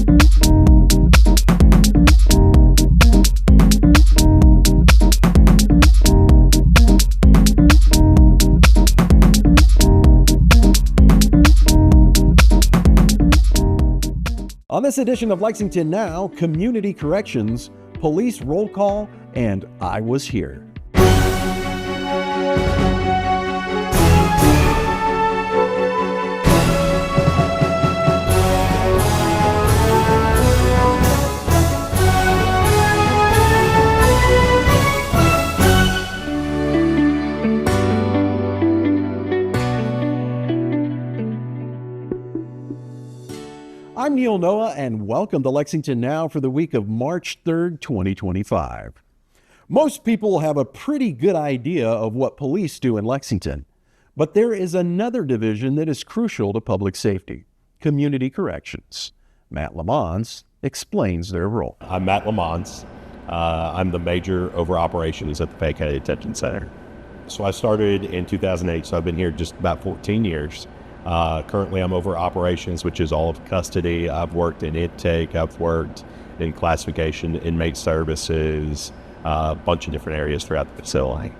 On this edition of Lexington Now, community corrections, police roll call, and I was here. I'm Neil Noah, and welcome to Lexington Now for the week of March 3rd, 2025. Most people have a pretty good idea of what police do in Lexington, but there is another division that is crucial to public safety: community corrections. Matt Lamons explains their role. I'm Matt Lamons. I'm the major over operations at the Fayette County Detention Center. So I started in 2008, so I've been here just about 14 years. Currently, I'm over operations, which is all of custody. I've worked in intake, I've worked in classification, inmate services, a bunch of different areas throughout the facility.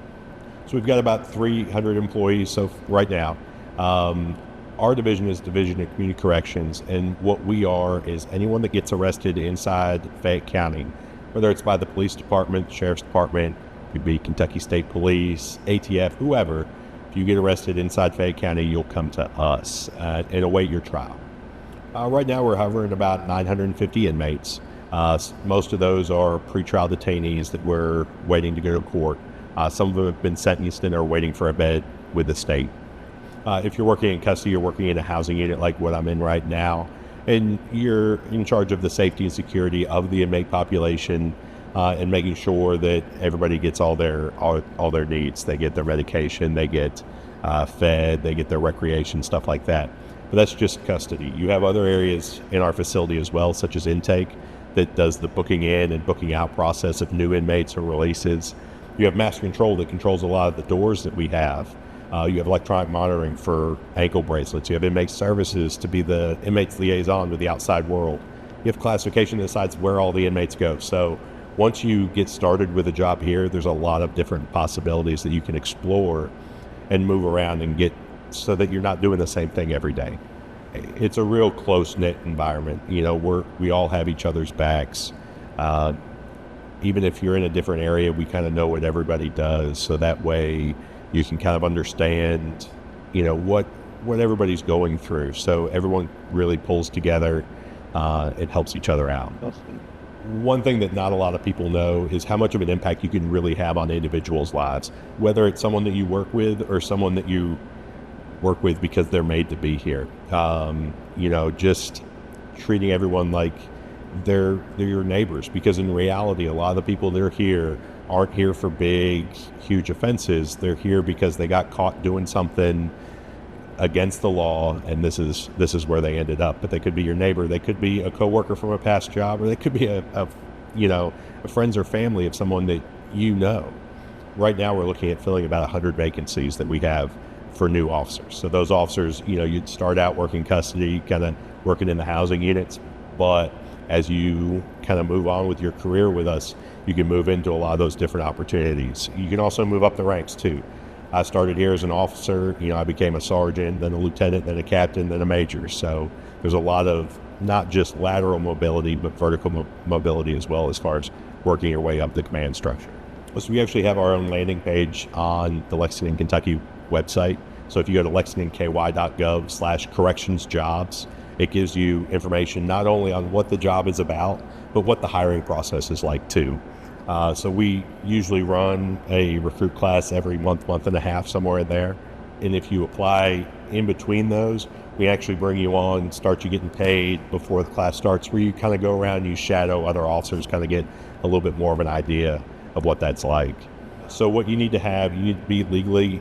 So we've got about 300 employees so right now. Our division is Division of Community Corrections, and what we are is anyone that gets arrested inside Fayette County, whether it's by the police department, sheriff's department, it could be Kentucky State Police, ATF, whoever. If you get arrested inside Fayette County, you'll come to us and await your trial. Right now, we're hovering about 950 inmates. Most of those are pretrial detainees that we're waiting to go to court. Some of them have been sentenced and are waiting for a bed with the state. If you're working in custody, you're working in a housing unit like what I'm in right now, and you're in charge of the safety and security of the inmate population, and making sure that everybody gets all their needs. They get their medication, they get fed, they get their recreation, stuff like that. But that's just custody. You have other areas in our facility as well, such as intake, that does the booking in and booking out process of new inmates or releases. You have master control that controls a lot of the doors that we have. You have electronic monitoring for ankle bracelets. You have inmate services to be the inmate's liaison with the outside world. You have classification that decides where all the inmates go. So once you get started with a job here, there's a lot of different possibilities that you can explore and move around and get so that you're not doing the same thing every day. It's a real close-knit environment. You know, we all have each other's backs. Even if you're in a different area, we kind of know what everybody does. So that way you can kind of understand, you know, what everybody's going through. So everyone really pulls together and helps each other out. One thing that not a lot of people know is how much of an impact you can really have on individuals' lives, whether it's someone that you work with or someone that you work with because they're made to be here. You know, just treating everyone like they're your neighbors, because in reality, a lot of the people that are here aren't here for big, huge offenses. They're here because they got caught doing something against the law, and this is where they ended up. But they could be your neighbor, they could be a coworker from a past job, or they could be a friends or family of someone that you know. Right now, we're looking at filling about 100 vacancies that we have for new officers. So those officers, you know, you'd start out working custody, kind of working in the housing units, but as you kind of move on with your career with us, you can move into a lot of those different opportunities. You can also move up the ranks too. I started here as an officer, you know, I became a sergeant, then a lieutenant, then a captain, then a major. So there's a lot of not just lateral mobility, but vertical mobility as well, as far as working your way up the command structure. So we actually have our own landing page on the Lexington, Kentucky website. So if you go to lexingtonky.gov/correctionsjobs, it gives you information not only on what the job is about, but what the hiring process is like too. So we usually run a recruit class every month and a half, somewhere in there. And if you apply in between those, we actually bring you on, start you getting paid before the class starts, where you kind of go around, you shadow other officers, kind of get a little bit more of an idea of what that's like. So what you need to be legally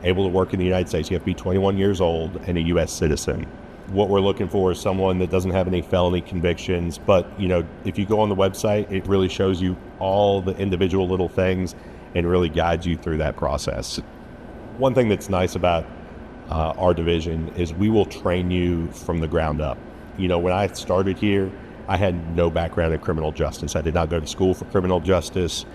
able to work in the United States. You have to be 21 years old and a U.S. citizen. What we're looking for is someone that doesn't have any felony convictions, but you know, if you go on the website, it really shows you all the individual little things and really guides you through that process. One thing that's nice about our division is we will train you from the ground up. when I started here, I had no background in criminal justice. I did not go to school for criminal justice.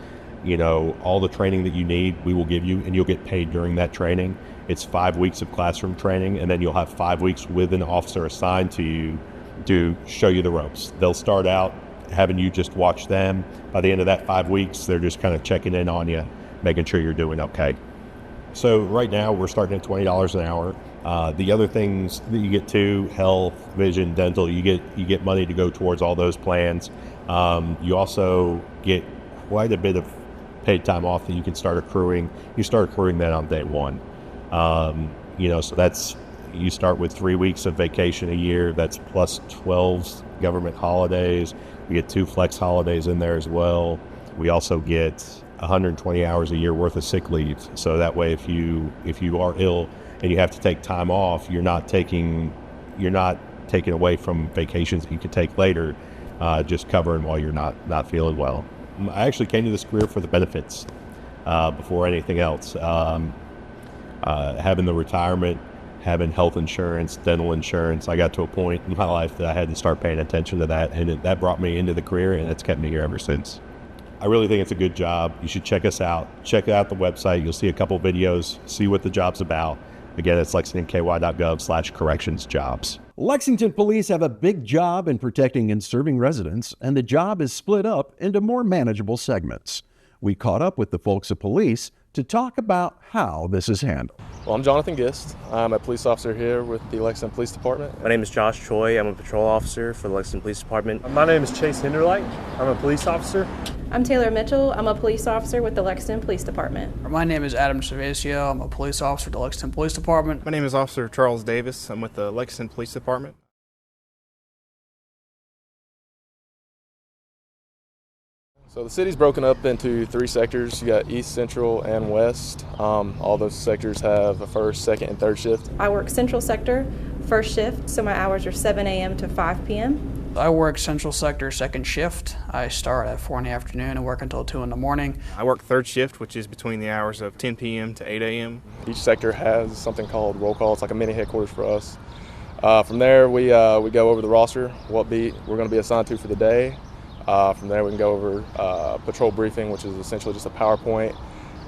All the training that you need, we will give you, and you'll get paid during that training. It's 5 weeks of classroom training, and then you'll have 5 weeks with an officer assigned to you to show you the ropes. They'll start out having you just watch them. By the end of that 5 weeks, they're just kind of checking in on you, making sure you're doing okay. So right now we're starting at $20 an hour. The other things that you get too, health, vision, dental, you get money to go towards all those plans. You also get quite a bit of paid time off that you can start accruing. You start accruing that on day one. So that's, you start with 3 weeks of vacation a year. That's plus 12 government holidays. We get 2 flex holidays in there as well. We also get 120 hours a year worth of sick leave. So that way, if you are ill and you have to take time off, you're not taking away from vacations that you could take later, just covering while you're not feeling well. I actually came to this career for the benefits before anything else. Having the retirement, having health insurance, dental insurance, I got to a point in my life that I had to start paying attention to that, and that brought me into the career, and it's kept me here ever since. I really think it's a good job. You should check us out. Check out the website. You'll see a couple videos, see what the job's about. Again, it's lexingtonky.gov/correctionsjobs. Lexington police have a big job in protecting and serving residents, and the job is split up into more manageable segments. We caught up with the folks at police to talk about how this is handled. Well, I'm Jonathan Gist. I'm a police officer here with the Lexington Police Department. My name is Josh Choi. I'm a patrol officer for the Lexington Police Department. My name is Chase Hinderlight. I'm a police officer. I'm Taylor Mitchell. I'm a police officer with the Lexington Police Department. My name is Adam Cervasio. I'm a police officer at the Lexington Police Department. My name is Officer Charles Davis. I'm with the Lexington Police Department. So the city's broken up into 3 sectors. You got East, Central, and West. All those sectors have a first, second, and third shift. I work Central Sector, first shift, so my hours are 7 a.m. to 5 p.m. I work Central Sector second shift. I start at 4 in the afternoon and work until 2 in the morning. I work third shift, which is between the hours of 10 p.m. to 8 a.m. Each sector has something called roll call. It's like a mini headquarters for us. From there, we go over the roster, what beat we're going to be assigned to for the day. From there, we can go over patrol briefing, which is essentially just a PowerPoint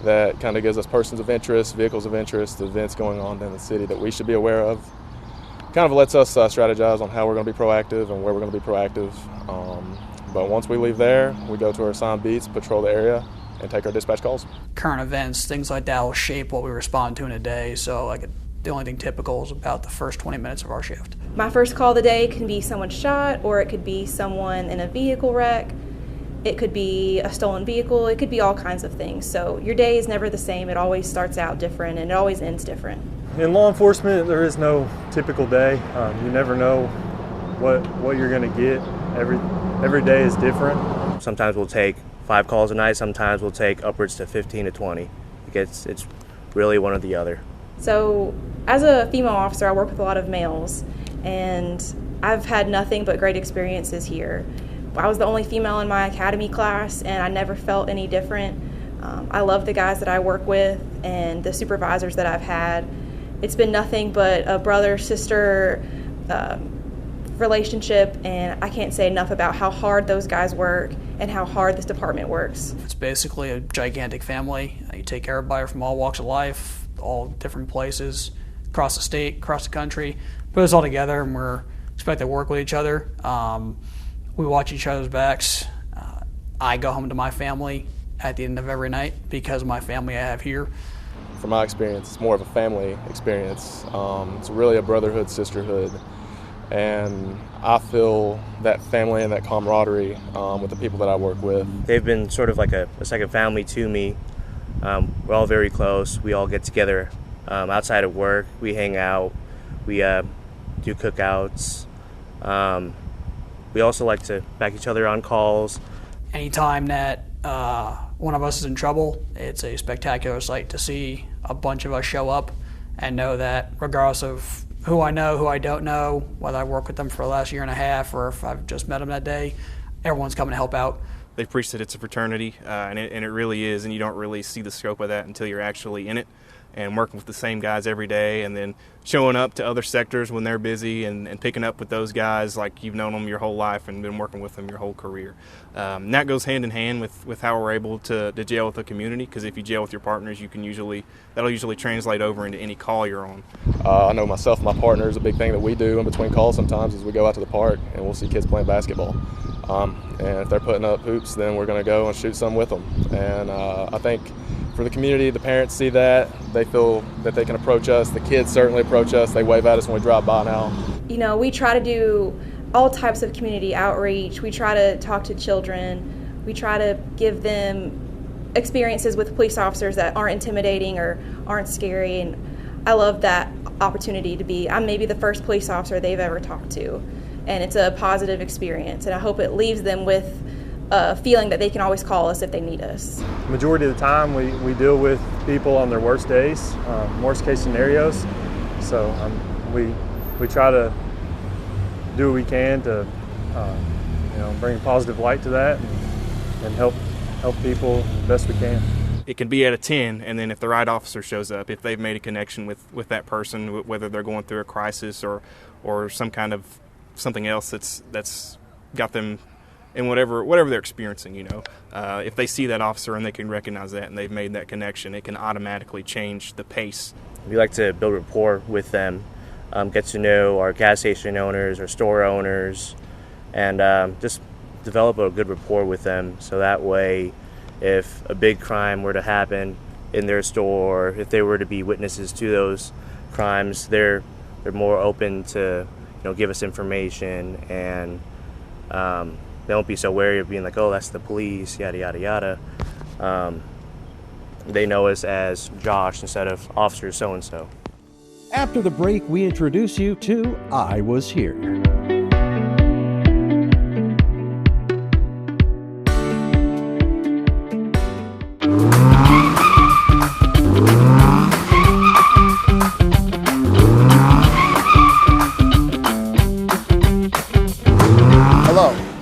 that kind of gives us persons of interest, vehicles of interest, events going on in the city that we should be aware of. Kind of lets us strategize on how we're going to be proactive and where we're going to be proactive. But once we leave there, we go to our assigned beats, patrol the area, and take our dispatch calls. Current events, things like that will shape what we respond to in a day. So the only thing typical is about the first 20 minutes of our shift. My first call of the day can be someone shot, or it could be someone in a vehicle wreck. It could be a stolen vehicle. It could be all kinds of things. So your day is never the same. It always starts out different, and it always ends different. In law enforcement, there is no typical day. You never know what you're going to get. Every day is different. Sometimes we'll take 5 calls a night. Sometimes we'll take upwards to 15 to 20. It's really one or the other. So as a female officer, I work with a lot of males, and I've had nothing but great experiences here. I was the only female in my academy class, and I never felt any different. I love the guys that I work with and the supervisors that I've had. It's been nothing but a brother-sister relationship, and I can't say enough about how hard those guys work and how hard this department works. It's basically a gigantic family. You take care of everybody from all walks of life, all different places, across the state, across the country. Put us all together, and we're expected to work with each other. We watch each other's backs. I go home to my family at the end of every night because of my family I have here. From my experience, it's more of a family experience. It's really a brotherhood, sisterhood, and I feel that family and that camaraderie with the people that I work with. They've been sort of like a second family to me. We're all very close. We all get together outside of work. We hang out. We do cookouts. We also like to back each other on calls. Anytime that one of us is in trouble, it's a spectacular sight to see a bunch of us show up and know that regardless of who I know, who I don't know, whether I worked with them for the last year and a half or if I've just met them that day, everyone's coming to help out. They've preached that it's a fraternity, and it really is, and you don't really see the scope of that until you're actually in it. and working with the same guys every day, and then showing up to other sectors when they're busy and picking up with those guys like you've known them your whole life and been working with them your whole career. And that goes hand in hand with how we're able to jail with the community, because if you jail with your partners, that'll usually translate over into any call you're on. I know myself and my partner, is a big thing that we do in between calls sometimes is we go out to the park and we'll see kids playing basketball. And if they're putting up hoops, then we're going to go and shoot some with them. And I think for the community, the parents see that. They feel that they can approach us. The kids certainly approach us. They wave at us when we drive by now. You know, we try to do all types of community outreach. We try to talk to children. We try to give them experiences with police officers that aren't intimidating or aren't scary. And I love that opportunity I'm maybe the first police officer they've ever talked to. And it's a positive experience. And I hope it leaves them with a feeling that they can always call us if they need us. Majority of the time we deal with people on their worst days, worst case scenarios. So we try to do what we can to bring a positive light to that and help people the best we can. It can be at a 10, and then if the right officer shows up, if they've made a connection with that person, whether they're going through a crisis or some kind of something else that's got them in whatever they're experiencing, if they see that officer and they can recognize that and they've made that connection, it can automatically change the pace. We like to build rapport with them, get to know our gas station owners, our store owners, and just develop a good rapport with them, so that way if a big crime were to happen in their store, if they were to be witnesses to those crimes, they're more open to give us information, and they won't be so wary of being like, oh, that's the police, yada yada yada. They know us as Josh instead of Officer so and so. After the break, we introduce you to I Was Here.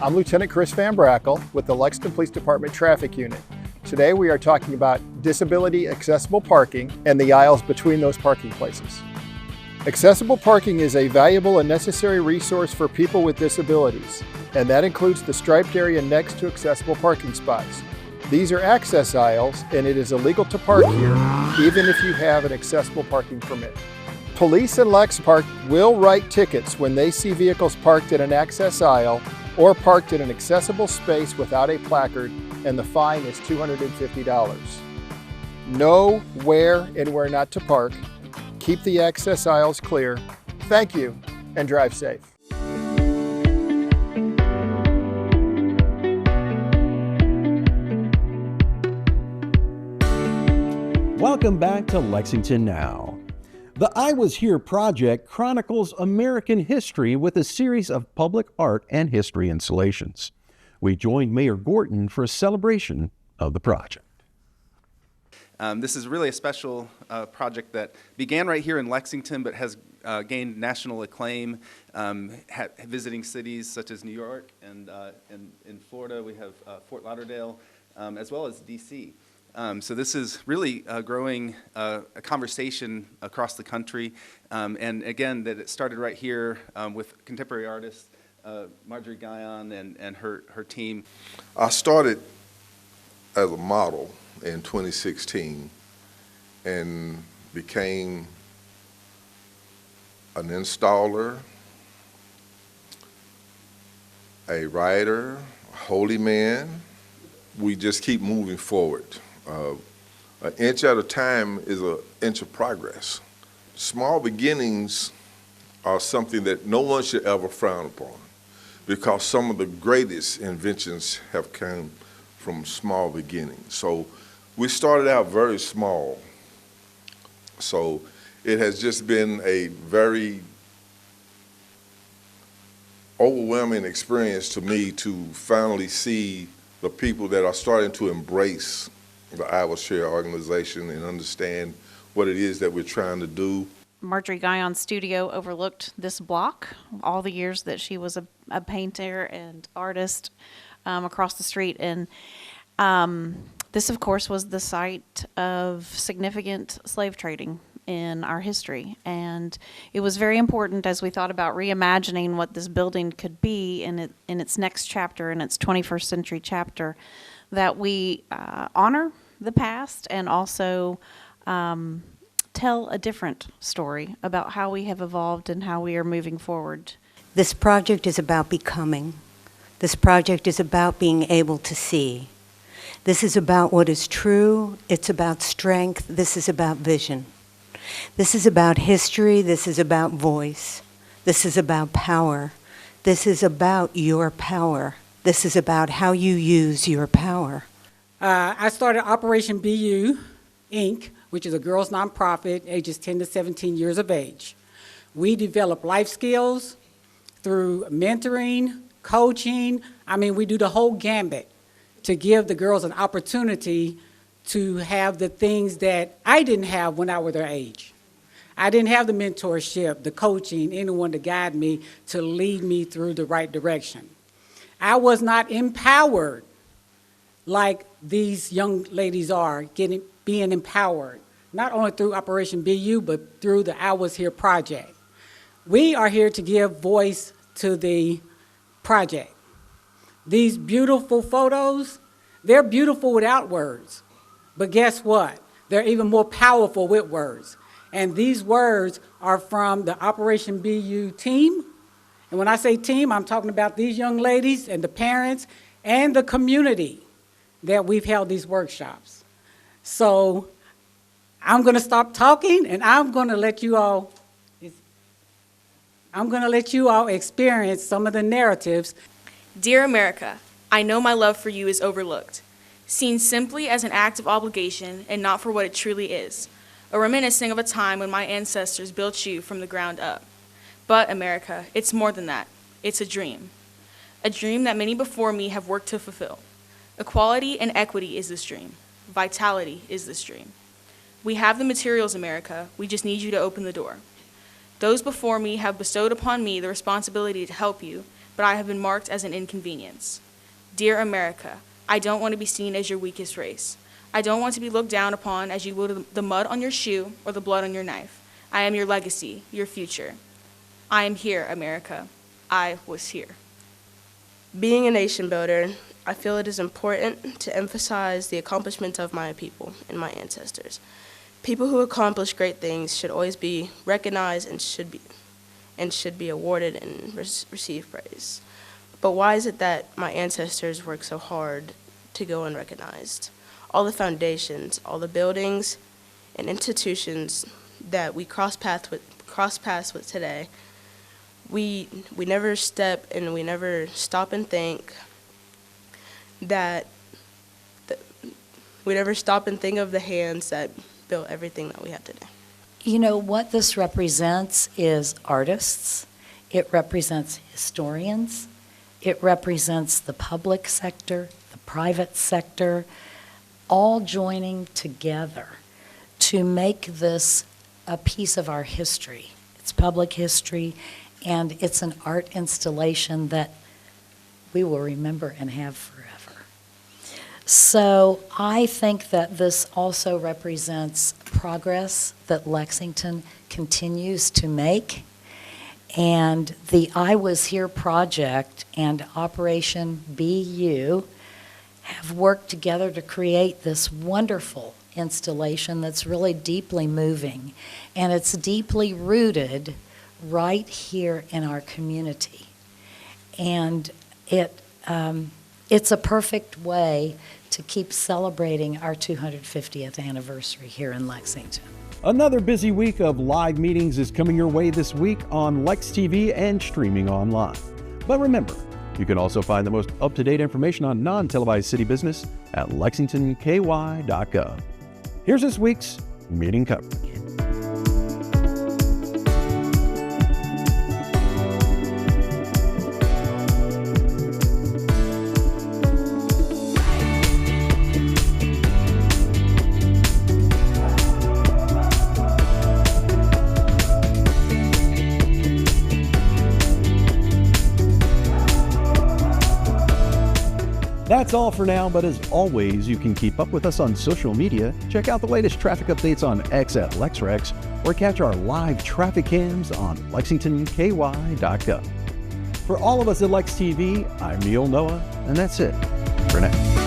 I'm Lieutenant Chris Van Brackle with the Lexington Police Department Traffic Unit. Today we are talking about disability accessible parking and the aisles between those parking places. Accessible parking is a valuable and necessary resource for people with disabilities, and that includes the striped area next to accessible parking spots. These are access aisles, and it is illegal to park here even if you have an accessible parking permit. Police and Lex Park will write tickets when they see vehicles parked in an access aisle or parked in an accessible space without a placard, and the fine is $250. Know where and where not to park. Keep the access aisles clear. Thank you, and drive safe. Welcome back to Lexington Now. The I Was Here project chronicles American history with a series of public art and history installations. We joined Mayor Gorton for a celebration of the project. This is really a special project that began right here in Lexington but has gained national acclaim, visiting cities such as New York, and in Florida we have Fort Lauderdale, as well as D.C. So this is really growing a conversation across the country, and again, that it started right here with contemporary artist Marjorie Guyon and her team. I started as a model in 2016 and became an installer, a writer, a holy man. We just keep moving forward. An inch at a time is an inch of progress. Small beginnings are something that no one should ever frown upon, because some of the greatest inventions have come from small beginnings. So we started out very small. So it has just been a very overwhelming experience to me to finally see the people that are starting to embrace the I Was Here organization and understand what it is that we're trying to do. Marjorie Guyon's studio overlooked this block all the years that she was a painter and artist across the street. And This, of course, was the site of significant slave trading in our history. And it was very important as we thought about reimagining what this building could be in its next chapter, in its 21st century chapter, that we honor the past and also tell a different story about how we have evolved and how we are moving forward. This project is about becoming. This project is about being able to see. This is about what is true. It's about strength. This is about vision. This is about history. This is about voice. This is about power. This is about your power. This is about how you use your power. I started Operation BU, Inc., which is a girls' nonprofit, ages 10 to 17 years of age. We develop life skills through mentoring, coaching. I mean, we do the whole gambit to give the girls an opportunity to have the things that I didn't have when I was their age. I didn't have the mentorship, the coaching, anyone to guide me, to lead me through the right direction. I was not empowered like these young ladies are, being empowered, not only through Operation BU, but through the I Was Here project. We are here to give voice to the project. These beautiful photos, they're beautiful without words, but guess what? They're even more powerful with words. And these words are from the Operation BU team. And when I say team, I'm talking about these young ladies and the parents and the community that we've held these workshops. So I'm going to stop talking and I'm going to let you all experience some of the narratives. Dear America, I know my love for you is overlooked, seen simply as an act of obligation and not for what it truly is, a reminiscing of a time when my ancestors built you from the ground up. But America, it's more than that. It's a dream that many before me have worked to fulfill. Equality and equity is this dream. Vitality is this dream. We have the materials, America. We just need you to open the door. Those before me have bestowed upon me the responsibility to help you, but I have been marked as an inconvenience. Dear America, I don't want to be seen as your weakest race. I don't want to be looked down upon as you would the mud on your shoe or the blood on your knife. I am your legacy, your future. I am here, America. I was here. Being a nation builder, I feel it is important to emphasize the accomplishments of my people and my ancestors. People who accomplish great things should always be recognized and should be awarded and receive praise. But why is it that my ancestors worked so hard to go unrecognized? All the foundations, all the buildings and institutions that we cross paths with today, we never step and we never stop and think of the hands that built everything that we have today. You know, what this represents is artists, it represents historians, it represents the public sector, the private sector, all joining together to make this a piece of our history. It's public history, and it's an art installation that we will remember and have forever. So I think that this also represents progress that Lexington continues to make. And the I Was Here project and Operation BU have worked together to create this wonderful installation that's really deeply moving. And it's deeply rooted right here in our community. And it's a perfect way to keep celebrating our 250th anniversary here in Lexington. Another busy week of live meetings is coming your way this week on Lex TV and streaming online. But remember, you can also find the most up-to-date information on non-televised city business at lexingtonky.gov. Here's this week's meeting coverage. That's all for now, but as always, you can keep up with us on social media, check out the latest traffic updates on X at LexRex, or catch our live traffic cams on lexingtonky.gov. For all of us at Lex TV, I'm Neil Noah, and that's it for now.